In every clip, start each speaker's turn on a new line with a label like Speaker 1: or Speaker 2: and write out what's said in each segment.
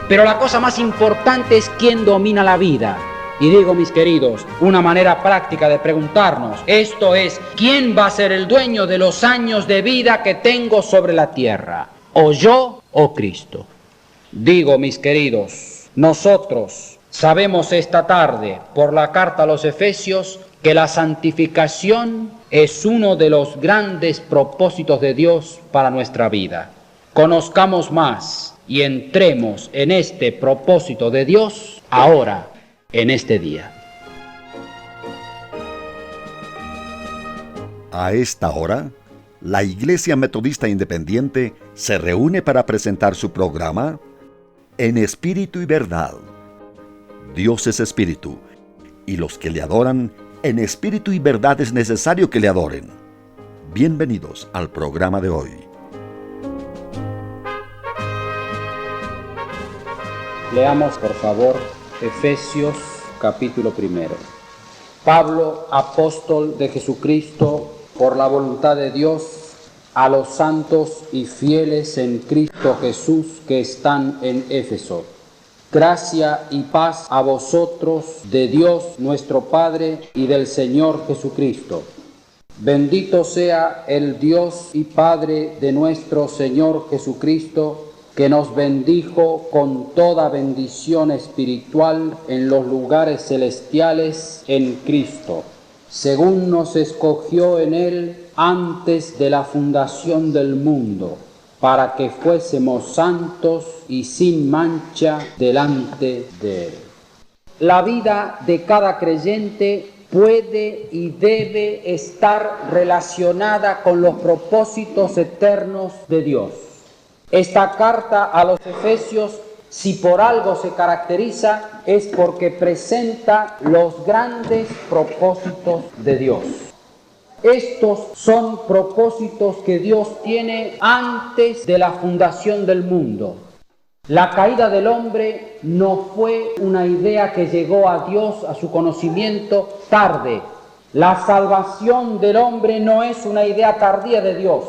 Speaker 1: Pero la cosa más importante es quién domina la vida. Y digo, mis queridos, una manera práctica de preguntarnos, esto es, ¿quién va a ser el dueño de los años de vida que tengo sobre la tierra? ¿O yo o Cristo? Digo, mis queridos, nosotros sabemos esta tarde, por la carta a los Efesios, que la santificación es uno de los grandes propósitos de Dios para nuestra vida. Conozcamos más y entremos en este propósito de Dios ahora, en este día.
Speaker 2: A esta hora, la Iglesia Metodista Independiente se reúne para presentar su programa En Espíritu y Verdad. Dios es Espíritu, y los que le adoran en espíritu y verdad es necesario que le adoren. Bienvenidos al programa de hoy.
Speaker 1: Leamos, por favor, Efesios capítulo 1. Pablo, apóstol de Jesucristo, por la voluntad de Dios, a los santos y fieles en Cristo Jesús que están en Éfeso. Gracia y paz a vosotros de Dios nuestro Padre y del Señor Jesucristo. Bendito sea el Dios y Padre de nuestro Señor Jesucristo, que nos bendijo con toda bendición espiritual en los lugares celestiales en Cristo, según nos escogió en Él antes de la fundación del mundo, para que fuésemos santos y sin mancha delante de Él. La vida de cada creyente puede y debe estar relacionada con los propósitos eternos de Dios. Esta carta a los Efesios, si por algo se caracteriza, es porque presenta los grandes propósitos de Dios. Estos son propósitos que Dios tiene antes de la fundación del mundo. La caída del hombre no fue una idea que llegó a Dios, a su conocimiento, tarde. La salvación del hombre no es una idea tardía de Dios.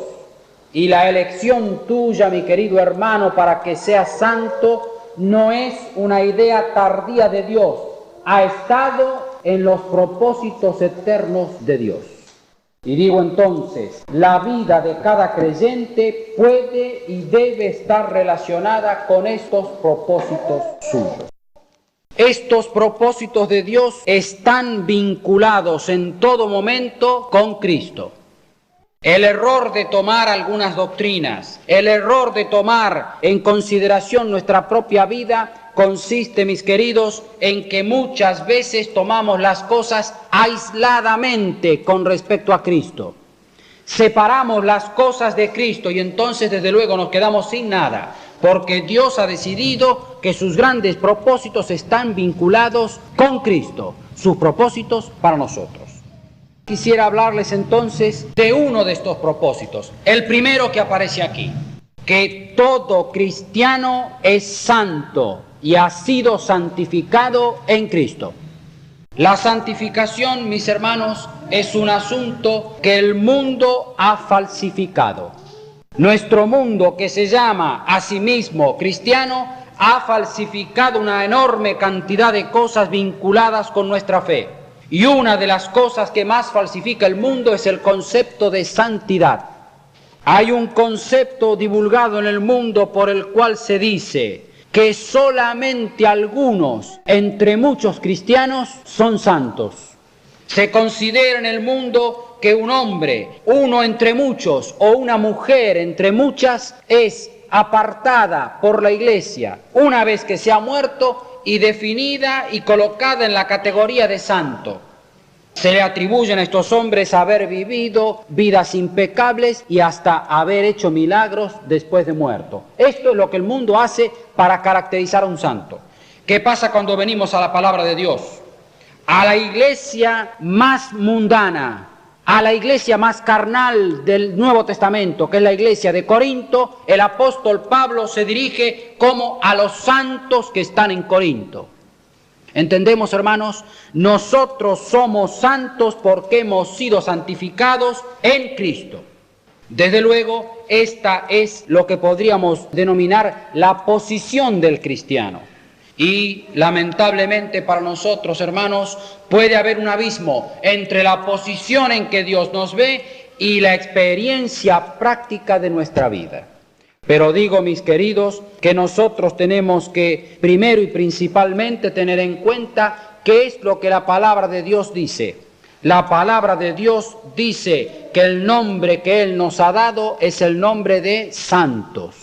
Speaker 1: Y la elección tuya, mi querido hermano, para que seas santo, no es una idea tardía de Dios. Ha estado en los propósitos eternos de Dios. Y digo entonces, la vida de cada creyente puede y debe estar relacionada con estos propósitos suyos. Estos propósitos de Dios están vinculados en todo momento con Cristo. El error de tomar algunas doctrinas, el error de tomar en consideración nuestra propia vida consiste, mis queridos, en que muchas veces tomamos las cosas aisladamente con respecto a Cristo. Separamos las cosas de Cristo y entonces desde luego nos quedamos sin nada, porque Dios ha decidido que sus grandes propósitos están vinculados con Cristo, sus propósitos para nosotros. Quisiera hablarles entonces de uno de estos propósitos, el primero que aparece aquí, que todo cristiano es santo y ha sido santificado en Cristo. La santificación, mis hermanos, es un asunto que el mundo ha falsificado. Nuestro mundo, que se llama a sí mismo cristiano, ha falsificado una enorme cantidad de cosas vinculadas con nuestra fe. Y una de las cosas que más falsifica el mundo es el concepto de santidad. Hay un concepto divulgado en el mundo por el cual se dice que solamente algunos entre muchos cristianos son santos. Se considera en el mundo que un hombre, uno entre muchos, o una mujer entre muchas, es apartada por la Iglesia una vez que se ha muerto y definida y colocada en la categoría de santo. Se le atribuyen a estos hombres haber vivido vidas impecables y hasta haber hecho milagros después de muerto. Esto es lo que el mundo hace para caracterizar a un santo. ¿Qué pasa cuando venimos a la palabra de Dios? A la iglesia más mundana, a la iglesia más carnal del Nuevo Testamento, que es la iglesia de Corinto, el apóstol Pablo se dirige como a los santos que están en Corinto. ¿Entendemos, hermanos? Nosotros somos santos porque hemos sido santificados en Cristo. Desde luego, esta es lo que podríamos denominar la posición del cristiano. Y lamentablemente para nosotros, hermanos, puede haber un abismo entre la posición en que Dios nos ve y la experiencia práctica de nuestra vida. Pero digo, mis queridos, que nosotros tenemos que primero y principalmente tener en cuenta qué es lo que la palabra de Dios dice. La palabra de Dios dice que el nombre que Él nos ha dado es el nombre de santos.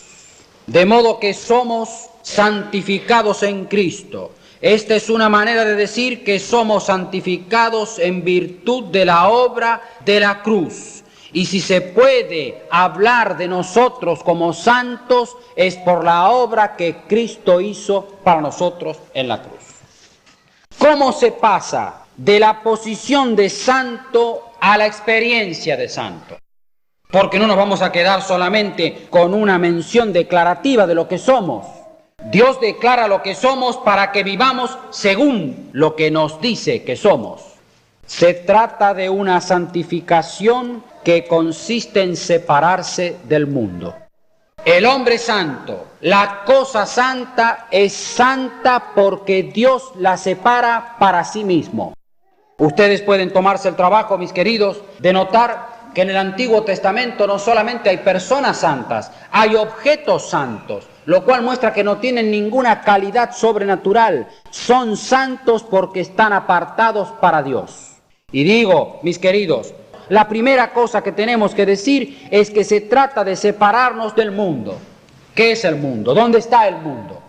Speaker 1: De modo que somos santificados en Cristo. Esta es una manera de decir que somos santificados en virtud de la obra de la cruz. Y si se puede hablar de nosotros como santos, es por la obra que Cristo hizo para nosotros en la cruz. ¿Cómo se pasa de la posición de santo a la experiencia de santo? Porque no nos vamos a quedar solamente con una mención declarativa de lo que somos. Dios declara lo que somos para que vivamos según lo que nos dice que somos. Se trata de una santificación que consiste en separarse del mundo. El hombre santo, la cosa santa, es santa porque Dios la separa para sí mismo. Ustedes pueden tomarse el trabajo, mis queridos, de notar que en el Antiguo Testamento no solamente hay personas santas, hay objetos santos, lo cual muestra que no tienen ninguna calidad sobrenatural. Son santos porque están apartados para Dios. Y digo, mis queridos, la primera cosa que tenemos que decir es que se trata de separarnos del mundo. ¿Qué es el mundo? ¿Dónde está el mundo?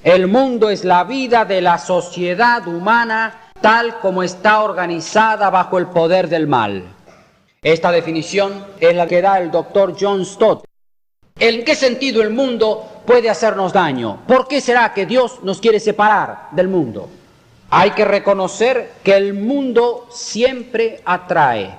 Speaker 1: El mundo es la vida de la sociedad humana tal como está organizada bajo el poder del mal. Esta definición es la que da el doctor John Stott. ¿En qué sentido el mundo puede hacernos daño? ¿Por qué será que Dios nos quiere separar del mundo? Hay que reconocer que el mundo siempre atrae.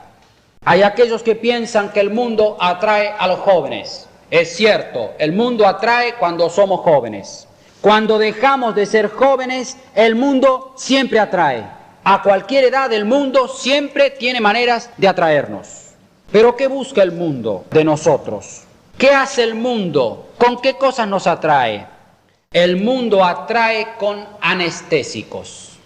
Speaker 1: Hay aquellos que piensan que el mundo atrae a los jóvenes. Es cierto, el mundo atrae cuando somos jóvenes. Cuando dejamos de ser jóvenes, el mundo siempre atrae. A cualquier edad el mundo siempre tiene maneras de atraernos. Pero ¿qué busca el mundo de nosotros? ¿Qué hace el mundo? ¿Con qué cosas nos atrae? El mundo atrae con anestésicos.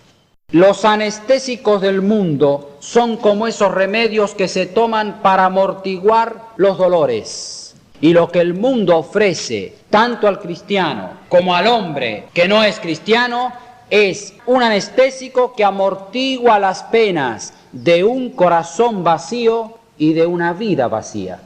Speaker 1: Los anestésicos del mundo son como esos remedios que se toman para amortiguar los dolores. Y lo que el mundo ofrece, tanto al cristiano como al hombre que no es cristiano, es un anestésico que amortigua las penas de un corazón vacío y de una vida vacía.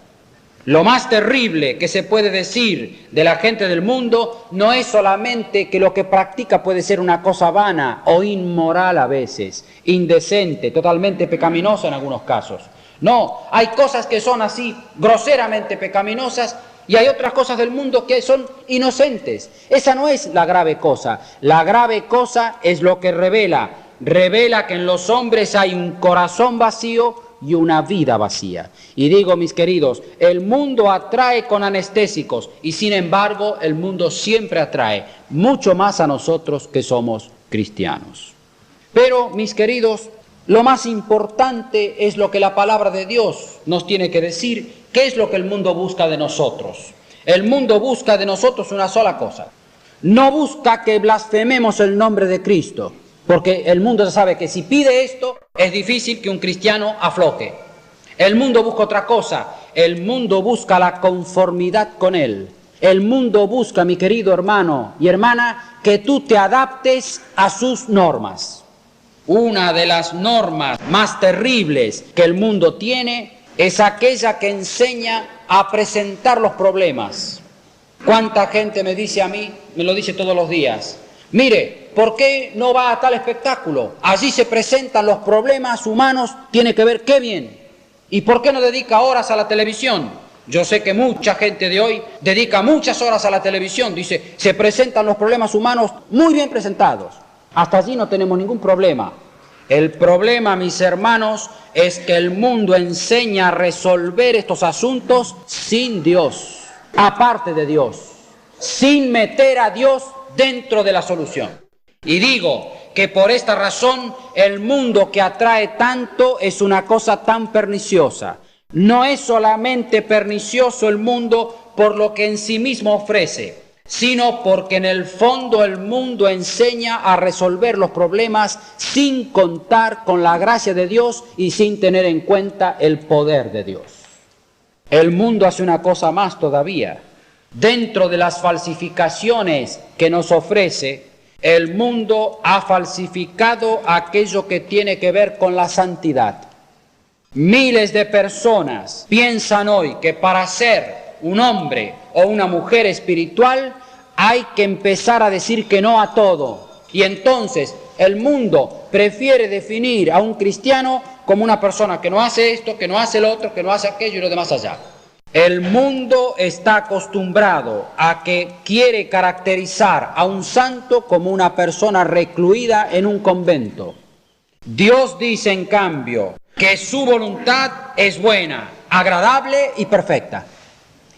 Speaker 1: Lo más terrible que se puede decir de la gente del mundo no es solamente que lo que practica puede ser una cosa vana o inmoral a veces, indecente, totalmente pecaminosa en algunos casos. No, hay cosas que son así groseramente pecaminosas y hay otras cosas del mundo que son inocentes. Esa no es la grave cosa. La grave cosa es lo que revela que en los hombres hay un corazón vacío y una vida vacía. Y digo, mis queridos, el mundo atrae con anestésicos y sin embargo el mundo siempre atrae mucho más a nosotros que somos cristianos. Pero, mis queridos, lo más importante es lo que la palabra de Dios nos tiene que decir. ¿Qué es lo que el mundo busca de nosotros? El mundo busca de nosotros una sola cosa. No busca que blasfememos el nombre de Cristo, porque el mundo sabe que si pide esto, es difícil que un cristiano afloje. El mundo busca otra cosa. El mundo busca la conformidad con Él. El mundo busca, mi querido hermano y hermana, que tú te adaptes a sus normas. Una de las normas más terribles que el mundo tiene es aquella que enseña a presentar los problemas. ¿Cuánta gente me dice a mí, me lo dice todos los días? Mire, ¿por qué no va a tal espectáculo? Allí se presentan los problemas humanos, tiene que ver qué bien. ¿Y por qué no dedica horas a la televisión? Yo sé que mucha gente de hoy dedica muchas horas a la televisión. Dice, se presentan los problemas humanos muy bien presentados. Hasta allí no tenemos ningún problema. El problema, mis hermanos, es que el mundo enseña a resolver estos asuntos sin Dios, aparte de Dios, sin meter a Dios dentro de la solución. Y digo que por esta razón el mundo que atrae tanto es una cosa tan perniciosa. No es solamente pernicioso el mundo por lo que en sí mismo ofrece, sino porque en el fondo el mundo enseña a resolver los problemas sin contar con la gracia de Dios y sin tener en cuenta el poder de Dios. El mundo hace una cosa más todavía. Dentro de las falsificaciones que nos ofrece, el mundo ha falsificado aquello que tiene que ver con la santidad. Miles de personas piensan hoy que para ser un hombre o una mujer espiritual hay que empezar a decir que no a todo. Y entonces el mundo prefiere definir a un cristiano como una persona que no hace esto, que no hace lo otro, que no hace aquello y lo demás allá. El mundo está acostumbrado a que quiere caracterizar a un santo como una persona recluida en un convento. Dios dice, en cambio, que su voluntad es buena, agradable y perfecta.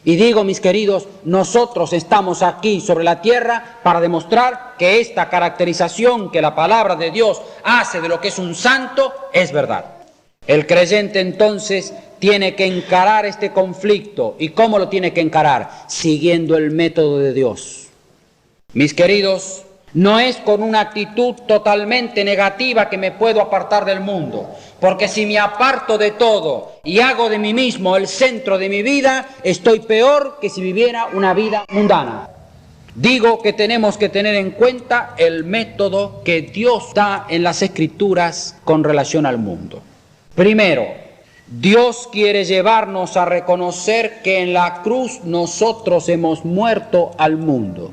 Speaker 1: Y digo, mis queridos, nosotros estamos aquí sobre la tierra para demostrar que esta caracterización que la palabra de Dios hace de lo que es un santo es verdad. El creyente entonces tiene que encarar este conflicto. ¿Y cómo lo tiene que encarar? Siguiendo el método de Dios. Mis queridos, no es con una actitud totalmente negativa que me puedo apartar del mundo, porque si me aparto de todo y hago de mí mismo el centro de mi vida, estoy peor que si viviera una vida mundana. Digo que tenemos que tener en cuenta el método que Dios da en las Escrituras con relación al mundo. Primero, Dios quiere llevarnos a reconocer que en la cruz nosotros hemos muerto al mundo.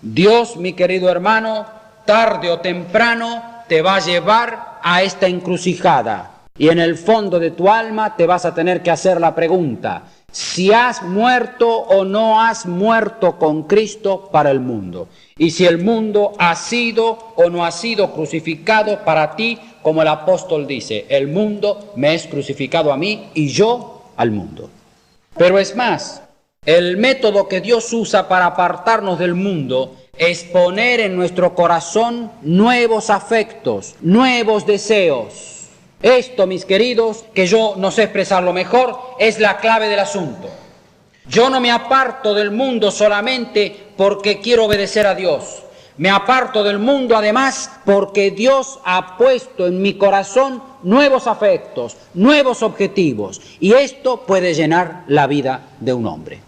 Speaker 1: Dios, mi querido hermano, tarde o temprano te va a llevar a esta encrucijada. Y en el fondo de tu alma te vas a tener que hacer la pregunta: si has muerto o no has muerto con Cristo para el mundo. Y si el mundo ha sido o no ha sido crucificado para ti, como el apóstol dice: el mundo me es crucificado a mí y yo al mundo. Pero es más, el método que Dios usa para apartarnos del mundo es poner en nuestro corazón nuevos afectos, nuevos deseos. Esto, mis queridos, que yo no sé expresarlo mejor, es la clave del asunto. Yo no me aparto del mundo solamente porque quiero obedecer a Dios. Me aparto del mundo además porque Dios ha puesto en mi corazón nuevos afectos, nuevos objetivos, y esto puede llenar la vida de un hombre.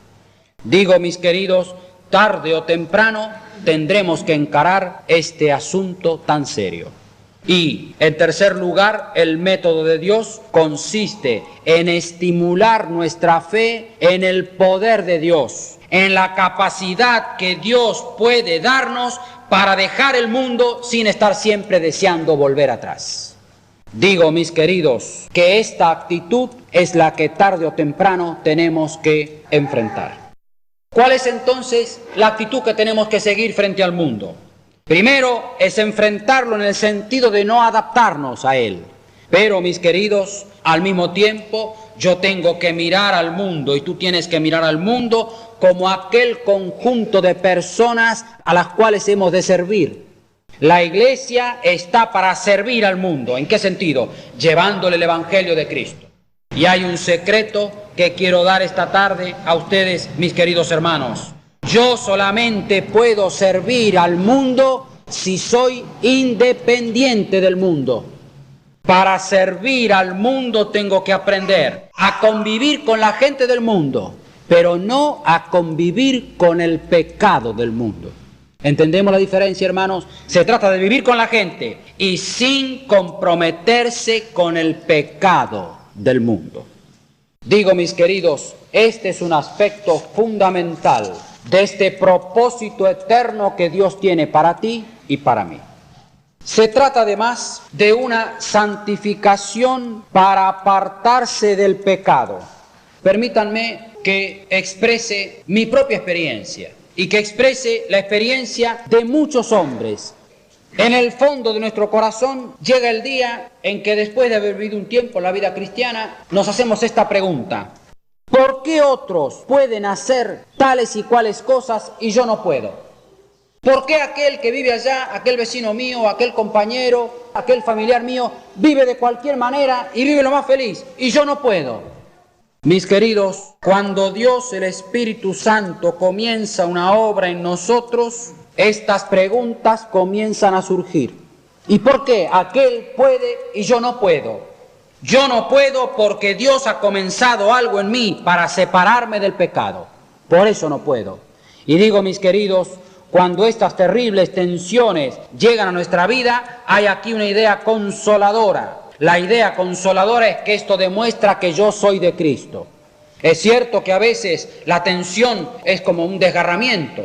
Speaker 1: Digo, mis queridos, tarde o temprano tendremos que encarar este asunto tan serio. Y, en tercer lugar, el método de Dios consiste en estimular nuestra fe en el poder de Dios, en la capacidad que Dios puede darnos para dejar el mundo sin estar siempre deseando volver atrás. Digo, mis queridos, que esta actitud es la que tarde o temprano tenemos que enfrentar. ¿Cuál es entonces la actitud que tenemos que seguir frente al mundo? Primero es enfrentarlo en el sentido de no adaptarnos a él. Pero, mis queridos, al mismo tiempo yo tengo que mirar al mundo y tú tienes que mirar al mundo como aquel conjunto de personas a las cuales hemos de servir. La iglesia está para servir al mundo. ¿En qué sentido? Llevándole el Evangelio de Cristo. Y hay un secreto que quiero dar esta tarde a ustedes, mis queridos hermanos. Yo solamente puedo servir al mundo si soy independiente del mundo. Para servir al mundo tengo que aprender a convivir con la gente del mundo, pero no a convivir con el pecado del mundo. ¿Entendemos la diferencia, hermanos? Se trata de vivir con la gente y sin comprometerse con el pecado del mundo. Digo, mis queridos, este es un aspecto fundamental de este propósito eterno que Dios tiene para ti y para mí. Se trata además de una santificación para apartarse del pecado. Permítanme que exprese mi propia experiencia y que exprese la experiencia de muchos hombres. En el fondo de nuestro corazón llega el día en que, después de haber vivido un tiempo la vida cristiana, nos hacemos esta pregunta: ¿por qué otros pueden hacer tales y cuales cosas y yo no puedo? ¿Por qué aquel que vive allá, aquel vecino mío, aquel compañero, aquel familiar mío, vive de cualquier manera y vive lo más feliz y yo no puedo? Mis queridos, cuando Dios, el Espíritu Santo, comienza una obra en nosotros, estas preguntas comienzan a surgir. ¿Y por qué aquel puede y yo no puedo? Yo no puedo porque Dios ha comenzado algo en mí para separarme del pecado. Por eso no puedo. Y digo, mis queridos, cuando estas terribles tensiones llegan a nuestra vida, hay aquí una idea consoladora. La idea consoladora es que esto demuestra que yo soy de Cristo. Es cierto que a veces la tensión es como un desgarramiento.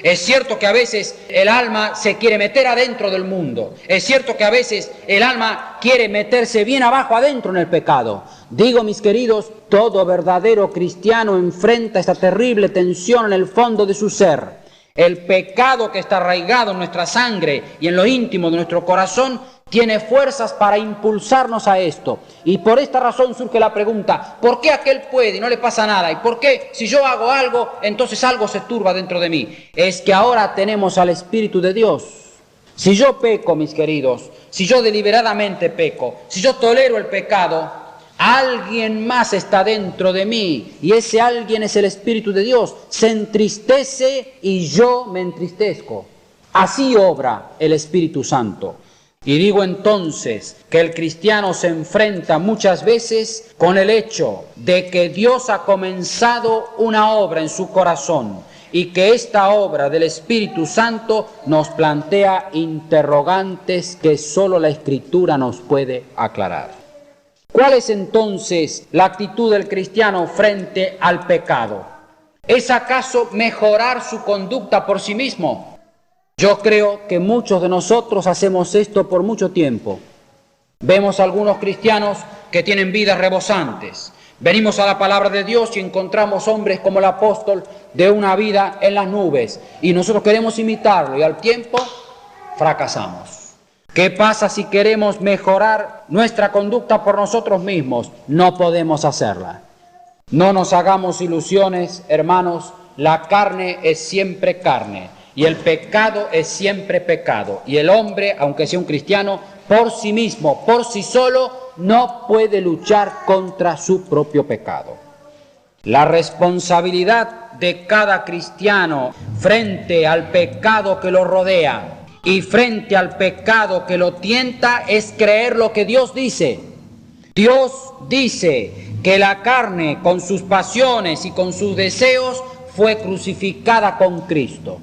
Speaker 1: Es cierto que a veces el alma se quiere meter adentro del mundo. Es cierto que a veces el alma quiere meterse bien abajo adentro en el pecado. Digo, mis queridos, todo verdadero cristiano enfrenta esta terrible tensión en el fondo de su ser. El pecado que está arraigado en nuestra sangre y en lo íntimo de nuestro corazón tiene fuerzas para impulsarnos a esto. Y por esta razón surge la pregunta, ¿por qué aquel puede y no le pasa nada? ¿Y por qué si yo hago algo, entonces algo se turba dentro de mí? Es que ahora tenemos al Espíritu de Dios. Si yo peco, mis queridos, si yo deliberadamente peco, si yo tolero el pecado, alguien más está dentro de mí y ese alguien es el Espíritu de Dios. Se entristece y yo me entristezco. Así obra el Espíritu Santo. Y digo entonces que el cristiano se enfrenta muchas veces con el hecho de que Dios ha comenzado una obra en su corazón y que esta obra del Espíritu Santo nos plantea interrogantes que solo la Escritura nos puede aclarar. ¿Cuál es entonces la actitud del cristiano frente al pecado? ¿Es acaso mejorar su conducta por sí mismo? Yo creo que muchos de nosotros hacemos esto por mucho tiempo. Vemos a algunos cristianos que tienen vidas rebosantes. Venimos a la palabra de Dios y encontramos hombres como el apóstol de una vida en las nubes. Y nosotros queremos imitarlo y al tiempo fracasamos. ¿Qué pasa si queremos mejorar nuestra conducta por nosotros mismos? No podemos hacerla. No nos hagamos ilusiones, hermanos. La carne es siempre carne. Y el pecado es siempre pecado. Y el hombre, aunque sea un cristiano, por sí mismo, por sí solo, no puede luchar contra su propio pecado. La responsabilidad de cada cristiano frente al pecado que lo rodea y frente al pecado que lo tienta es creer lo que Dios dice. Dios dice que la carne, con sus pasiones y con sus deseos, fue crucificada con Cristo.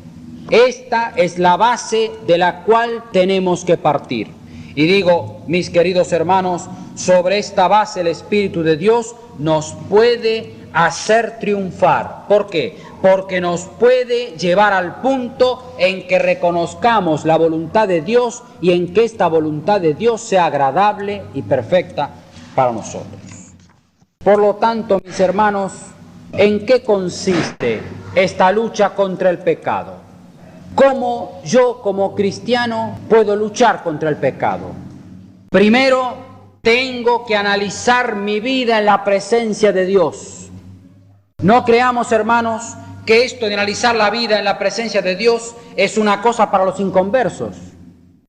Speaker 1: Esta es la base de la cual tenemos que partir. Y digo, mis queridos hermanos, sobre esta base el Espíritu de Dios nos puede hacer triunfar. ¿Por qué? Porque nos puede llevar al punto en que reconozcamos la voluntad de Dios y en que esta voluntad de Dios sea agradable y perfecta para nosotros. Por lo tanto, mis hermanos, ¿en qué consiste esta lucha contra el pecado? ¿Cómo yo como cristiano puedo luchar contra el pecado? Primero, tengo que analizar mi vida en la presencia de Dios. No creamos, hermanos, que esto de analizar la vida en la presencia de Dios es una cosa para los inconversos.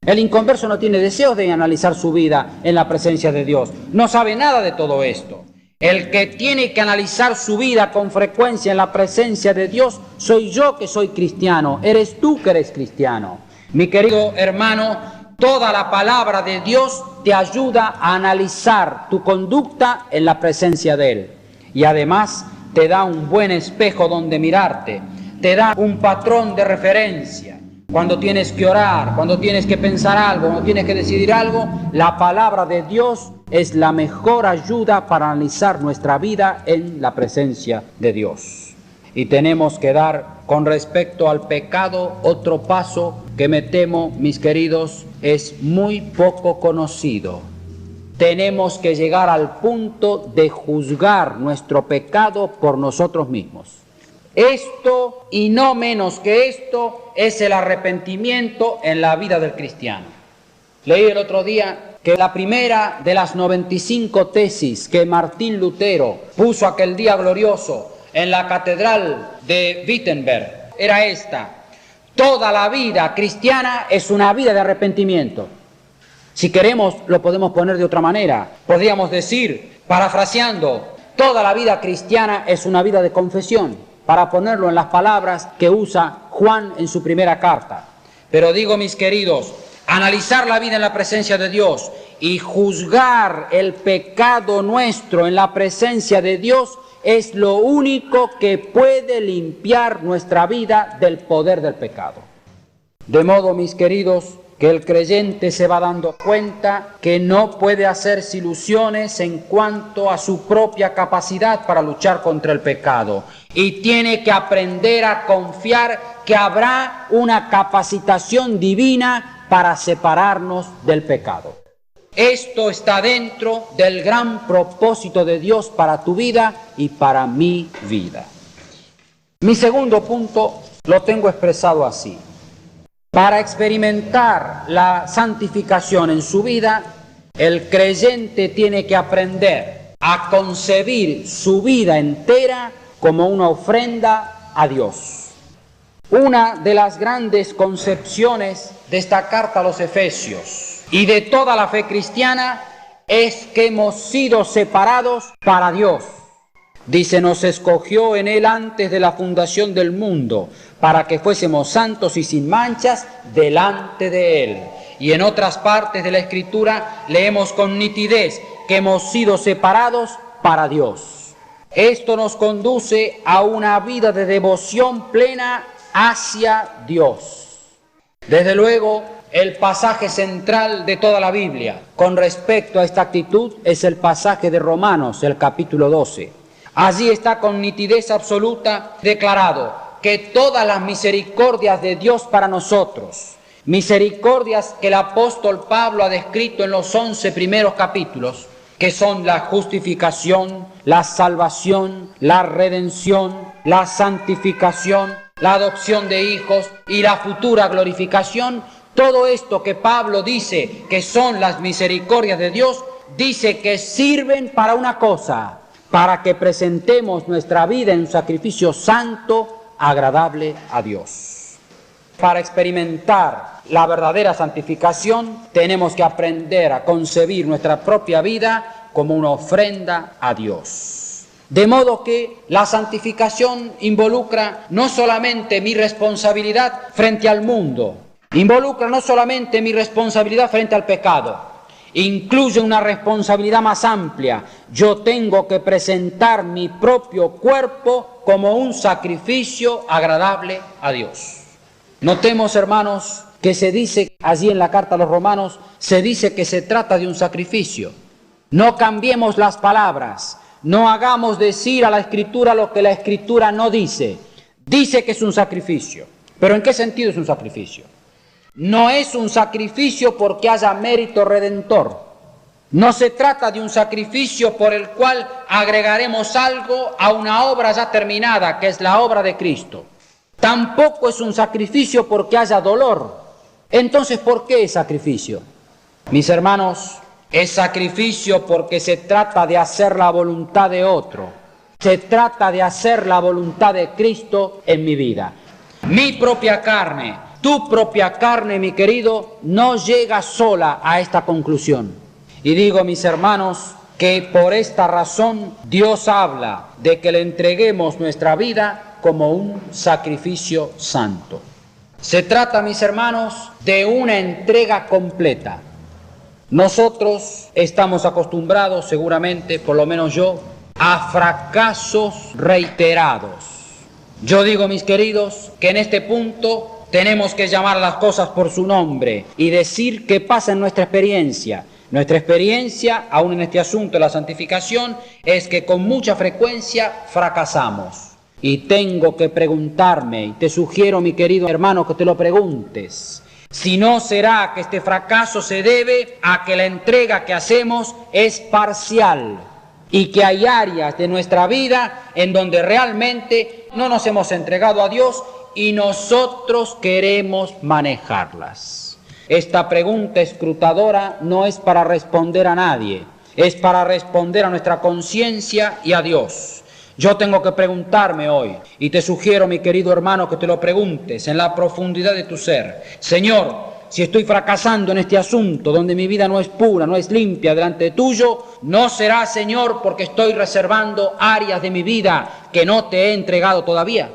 Speaker 1: El inconverso no tiene deseos de analizar su vida en la presencia de Dios. No sabe nada de todo esto. El que tiene que analizar su vida con frecuencia en la presencia de Dios, soy yo que soy cristiano, eres tú que eres cristiano. Mi querido hermano, toda la palabra de Dios te ayuda a analizar tu conducta en la presencia de Él. Y además te da un buen espejo donde mirarte, te da un patrón de referencia. Cuando tienes que orar, cuando tienes que pensar algo, cuando tienes que decidir algo, la palabra de Dios es la mejor ayuda para analizar nuestra vida en la presencia de Dios. Y tenemos que dar con respecto al pecado otro paso que me temo, mis queridos, es muy poco conocido. Tenemos que llegar al punto de juzgar nuestro pecado por nosotros mismos. Esto, y no menos que esto, es el arrepentimiento en la vida del cristiano. Leí el otro día que la primera de las 95 tesis que Martín Lutero puso aquel día glorioso en la catedral de Wittenberg era esta: toda la vida cristiana es una vida de arrepentimiento. Si queremos, lo podemos poner de otra manera. Podríamos decir, parafraseando, Toda la vida cristiana es una vida de confesión, para ponerlo en las palabras que usa Juan en su primera carta. Pero digo, mis queridos, analizar la vida en la presencia de Dios y juzgar el pecado nuestro en la presencia de Dios es lo único que puede limpiar nuestra vida del poder del pecado. De modo, mis queridos, que el creyente se va dando cuenta que no puede hacerse ilusiones en cuanto a su propia capacidad para luchar contra el pecado y tiene que aprender a confiar que habrá una capacitación divina para separarnos del pecado. Esto está dentro del gran propósito de Dios para tu vida y para mi vida. Mi segundo punto lo tengo expresado así. Para experimentar la santificación en su vida, el creyente tiene que aprender a concebir su vida entera como una ofrenda a Dios. Una de las grandes concepciones de esta carta a los Efesios y de toda la fe cristiana es que hemos sido separados para Dios. Dice, nos escogió en Él antes de la fundación del mundo, para que fuésemos santos y sin manchas delante de Él. Y en otras partes de la Escritura leemos con nitidez que hemos sido separados para Dios. Esto nos conduce a una vida de devoción plena hacia Dios. Desde luego, el pasaje central de toda la Biblia con respecto a esta actitud es el pasaje de Romanos, el capítulo 12. Allí está con nitidez absoluta declarado que todas las misericordias de Dios para nosotros, misericordias que el apóstol Pablo ha descrito en los 11 primeros capítulos, que son la justificación, la salvación, la redención, la santificación, la adopción de hijos y la futura glorificación, todo esto que Pablo dice que son las misericordias de Dios, dice que sirven para una cosa, para que presentemos nuestra vida en un sacrificio santo, agradable a Dios. Para experimentar la verdadera santificación, tenemos que aprender a concebir nuestra propia vida como una ofrenda a Dios. De modo que la santificación involucra no solamente mi responsabilidad frente al mundo, involucra no solamente mi responsabilidad frente al pecado, incluye una responsabilidad más amplia. Yo tengo que presentar mi propio cuerpo como un sacrificio agradable a Dios. Notemos, hermanos, que se dice allí en la carta a los Romanos, se dice que se trata de un sacrificio. No cambiemos las palabras, no hagamos decir a la Escritura lo que la Escritura no dice. Dice que es un sacrificio. ¿Pero en qué sentido es un sacrificio? No es un sacrificio porque haya mérito redentor. No se trata de un sacrificio por el cual agregaremos algo a una obra ya terminada, que es la obra de Cristo. Tampoco es un sacrificio porque haya dolor. Entonces, ¿por qué es sacrificio? Mis hermanos, es sacrificio porque se trata de hacer la voluntad de otro. Se trata de hacer la voluntad de Cristo en mi vida. Mi propia carne, tu propia carne, mi querido, no llega sola a esta conclusión. Y digo, mis hermanos, que por esta razón Dios habla de que le entreguemos nuestra vida como un sacrificio santo. Se trata, mis hermanos, de una entrega completa. Nosotros estamos acostumbrados, seguramente, por lo menos yo, a fracasos reiterados. Yo digo, mis queridos, que en este punto tenemos que llamar las cosas por su nombre y decir qué pasa en nuestra experiencia. Nuestra experiencia, aún en este asunto de la santificación, es que con mucha frecuencia fracasamos. Y tengo que preguntarme, y te sugiero, mi querido hermano, que te lo preguntes, si no será que este fracaso se debe a que la entrega que hacemos es parcial y que hay áreas de nuestra vida en donde realmente no nos hemos entregado a Dios y nosotros queremos manejarlas. Esta pregunta escrutadora no es para responder a nadie, es para responder a nuestra conciencia y a Dios. Yo tengo que preguntarme hoy, y te sugiero, mi querido hermano, que te lo preguntes en la profundidad de tu ser. Señor, si estoy fracasando en este asunto donde mi vida no es pura, no es limpia delante tuyo, no será, Señor, porque estoy reservando áreas de mi vida que no te he entregado todavía.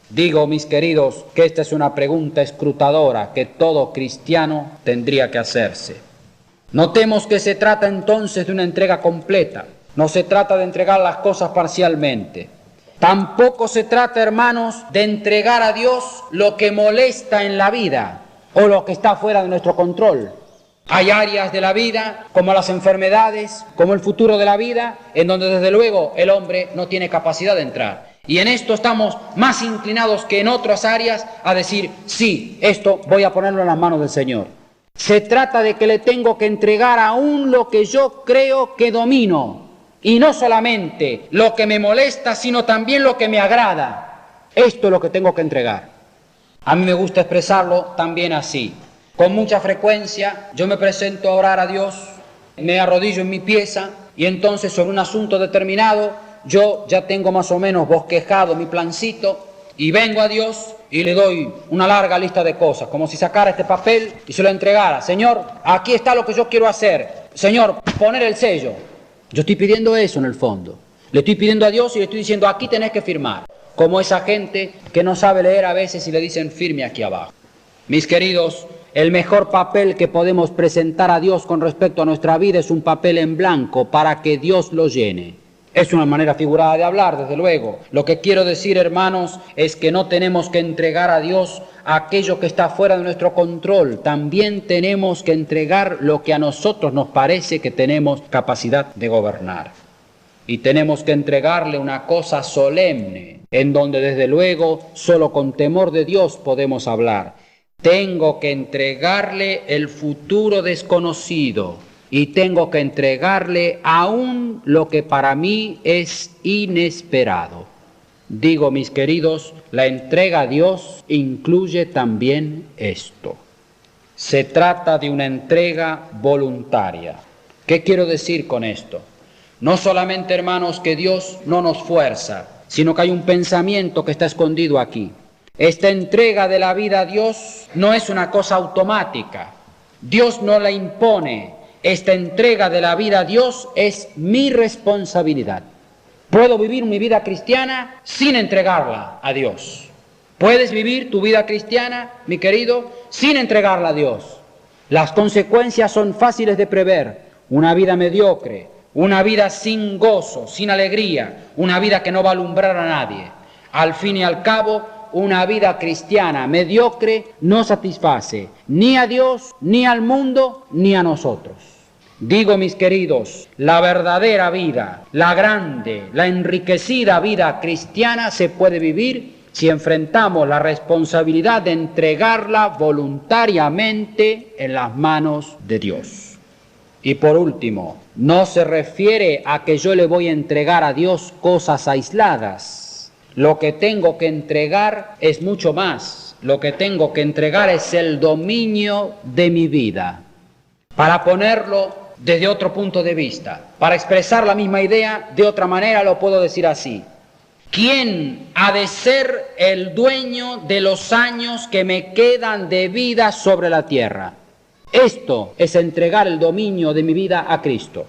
Speaker 1: Digo, mis queridos, que esta es una pregunta escrutadora que todo cristiano tendría que hacerse. Notemos que se trata entonces de una entrega completa. No se trata de entregar las cosas parcialmente. Tampoco se trata, hermanos, de entregar a Dios lo que molesta en la vida o lo que está fuera de nuestro control. Hay áreas de la vida, como las enfermedades, como el futuro de la vida, en donde desde luego el hombre no tiene capacidad de entrar. Y en esto estamos más inclinados que en otras áreas a decir, sí, esto voy a ponerlo en las manos del Señor. Se trata de que le tengo que entregar aún lo que yo creo que domino. Y no solamente lo que me molesta, sino también lo que me agrada. Esto es lo que tengo que entregar. A mí me gusta expresarlo también así. Con mucha frecuencia yo me presento a orar a Dios, me arrodillo en mi pieza y entonces sobre un asunto determinado yo ya tengo más o menos bosquejado mi plancito y vengo a Dios y le doy una larga lista de cosas, como si sacara este papel y se lo entregara. Señor, aquí está lo que yo quiero hacer. Señor, poner el sello. Yo estoy pidiendo eso en el fondo. Le estoy pidiendo a Dios y le estoy diciendo, aquí tenés que firmar. Como esa gente que no sabe leer a veces y le dicen, firme aquí abajo. Mis queridos, el mejor papel que podemos presentar a Dios con respecto a nuestra vida es un papel en blanco para que Dios lo llene. Es una manera figurada de hablar, desde luego. Lo que quiero decir, hermanos, es que no tenemos que entregar a Dios aquello que está fuera de nuestro control. También tenemos que entregar lo que a nosotros nos parece que tenemos capacidad de gobernar. Y tenemos que entregarle una cosa solemne, en donde desde luego solo con temor de Dios podemos hablar. Tengo que entregarle el futuro desconocido. Y tengo que entregarle aún lo que para mí es inesperado. Digo, mis queridos, la entrega a Dios incluye también esto. Se trata de una entrega voluntaria. ¿Qué quiero decir con esto? No solamente, hermanos, que Dios no nos fuerza, sino que hay un pensamiento que está escondido aquí. Esta entrega de la vida a Dios no es una cosa automática. Dios no la impone. Esta entrega de la vida a Dios es mi responsabilidad. Puedo vivir mi vida cristiana sin entregarla a Dios. Puedes vivir tu vida cristiana, mi querido, sin entregarla a Dios. Las consecuencias son fáciles de prever. Una vida mediocre, una vida sin gozo, sin alegría, una vida que no va a alumbrar a nadie. Al fin y al cabo, una vida cristiana mediocre no satisface ni a Dios, ni al mundo, ni a nosotros. Digo, mis queridos, la verdadera vida, la grande, la enriquecida vida cristiana se puede vivir si enfrentamos la responsabilidad de entregarla voluntariamente en las manos de Dios. Y por último, no se refiere a que yo le voy a entregar a Dios cosas aisladas. Lo que tengo que entregar es mucho más. Lo que tengo que entregar es el dominio de mi vida. Para ponerlo desde otro punto de vista, para expresar la misma idea de otra manera, lo puedo decir así. ¿Quién ha de ser el dueño de los años que me quedan de vida sobre la tierra? Esto es entregar el dominio de mi vida a Cristo.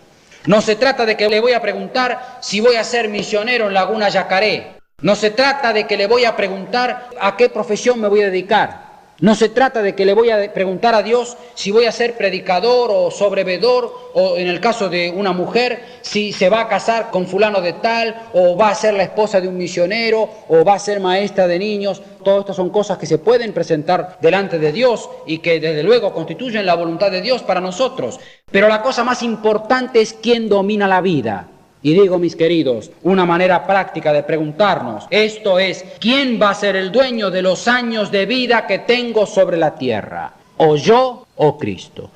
Speaker 1: No se trata de que le voy a preguntar si voy a ser misionero en Laguna Yacaré. No se trata de que le voy a preguntar a qué profesión me voy a dedicar. No se trata de que le voy a preguntar a Dios si voy a ser predicador o sobrevedor, o en el caso de una mujer, si se va a casar con fulano de tal, o va a ser la esposa de un misionero, o va a ser maestra de niños. Todas estas son cosas que se pueden presentar delante de Dios y que desde luego constituyen la voluntad de Dios para nosotros. Pero la cosa más importante es quién domina la vida. Y digo, mis queridos, una manera práctica de preguntarnos, esto es, ¿quién va a ser el dueño de los años de vida que tengo sobre la tierra? ¿O yo o Cristo?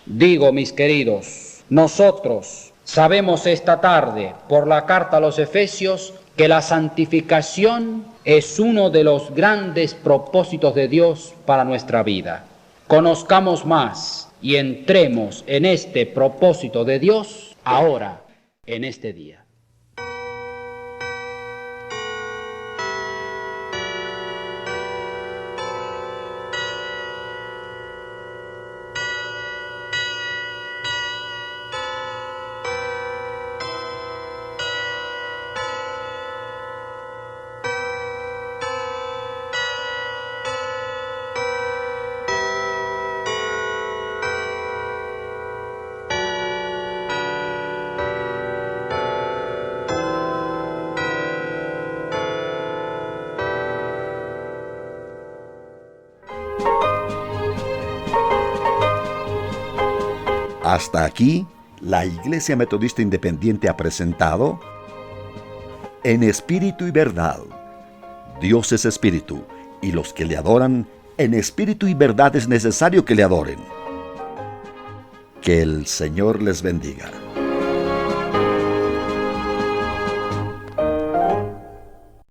Speaker 1: Digo, mis queridos, nosotros sabemos esta tarde, por la carta a los Efesios, que la santificación es uno de los grandes propósitos de Dios para nuestra vida. Conozcamos más y entremos en este propósito de Dios ahora, en este día.
Speaker 2: Hasta aquí, la Iglesia Metodista Independiente ha presentado En Espíritu y Verdad. Dios es Espíritu, y los que le adoran en espíritu y verdad es necesario que le adoren. Que el Señor les bendiga.